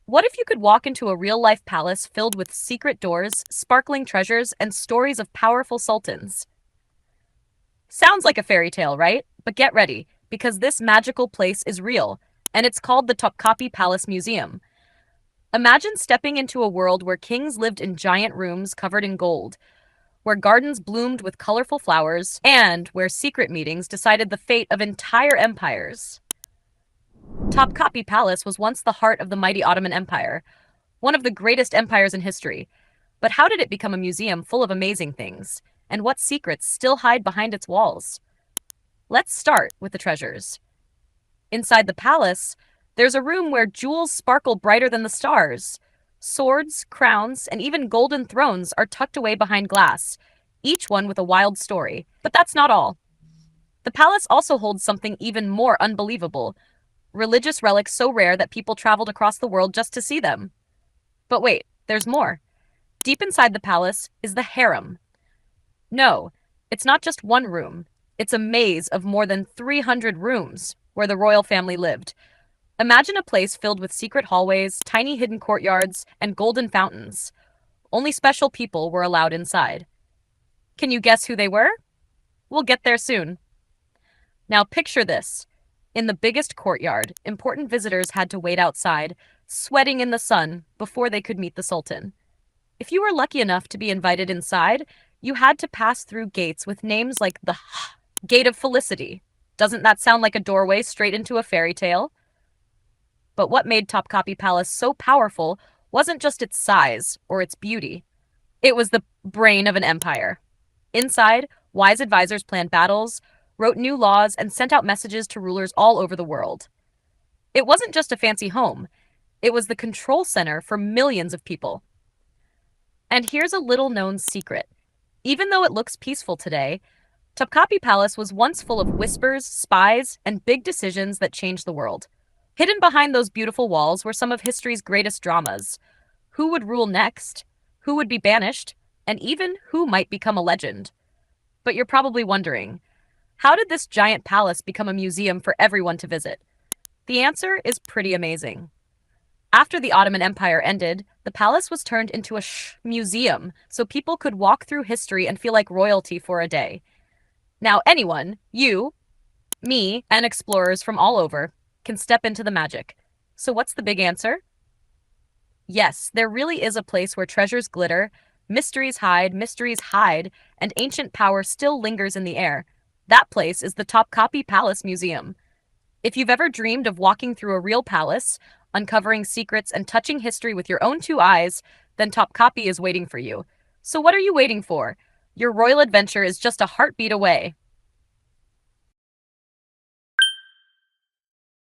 What if you could walk into a real-life palace filled with secret doors, sparkling treasures, and stories of powerful sultans? Sounds like a fairy tale, right? But get ready, because this magical place is real, and it's called the Topkapi Palace Museum. Imagine stepping into a world where kings lived in giant rooms covered in gold, where gardens bloomed with colorful flowers, and where secret meetings decided the fate of entire empires. Topkapi Palace was once the heart of the mighty Ottoman Empire, one of the greatest empires in history. But how did it become a museum full of amazing things? And what secrets still hide behind its walls? Let's start with the treasures. Inside the palace, there's a room where jewels sparkle brighter than the stars. Swords, crowns, and even golden thrones are tucked away behind glass, each one with a wild story. But that's not all. The palace also holds something even more unbelievable: religious relics so rare that people traveled across the world just to see them. But wait, there's more. Deep inside the palace is the harem. No, it's not just one room. It's a maze of more than 300 rooms where the royal family lived. Imagine a place filled with secret hallways, tiny hidden courtyards, and golden fountains. Only special people were allowed inside. Can you guess who they were? We'll get there soon. Now picture this. In the biggest courtyard, important visitors had to wait outside, sweating in the sun, before they could meet the Sultan. If you were lucky enough to be invited inside, you had to pass through gates with names like the Gate of Felicity. Doesn't that sound like a doorway straight into a fairy tale? But what made Topkapi Palace so powerful wasn't just its size or its beauty. It was the brain of an empire. Inside, wise advisors planned battles, wrote new laws, and sent out messages to rulers all over the world. It wasn't just a fancy home. It was the control center for millions of people. And here's a little-known secret. Even though it looks peaceful today, Topkapi Palace was once full of whispers, spies, and big decisions that changed the world. Hidden behind those beautiful walls were some of history's greatest dramas. Who would rule next? Who would be banished? And even who might become a legend? But you're probably wondering, how did this giant palace become a museum for everyone to visit? The answer is pretty amazing. After the Ottoman Empire ended, the palace was turned into a museum so people could walk through history and feel like royalty for a day. Now anyone, you, me, and explorers from all over, can step into the magic. So what's the big answer? Yes, there really is a place where treasures glitter, mysteries hide, and ancient power still lingers in the air. That place is the Topkapi Palace Museum. If you've ever dreamed of walking through a real palace, uncovering secrets, and touching history with your own two eyes, then Topkapi is waiting for you. So what are you waiting for? Your royal adventure is just a heartbeat away.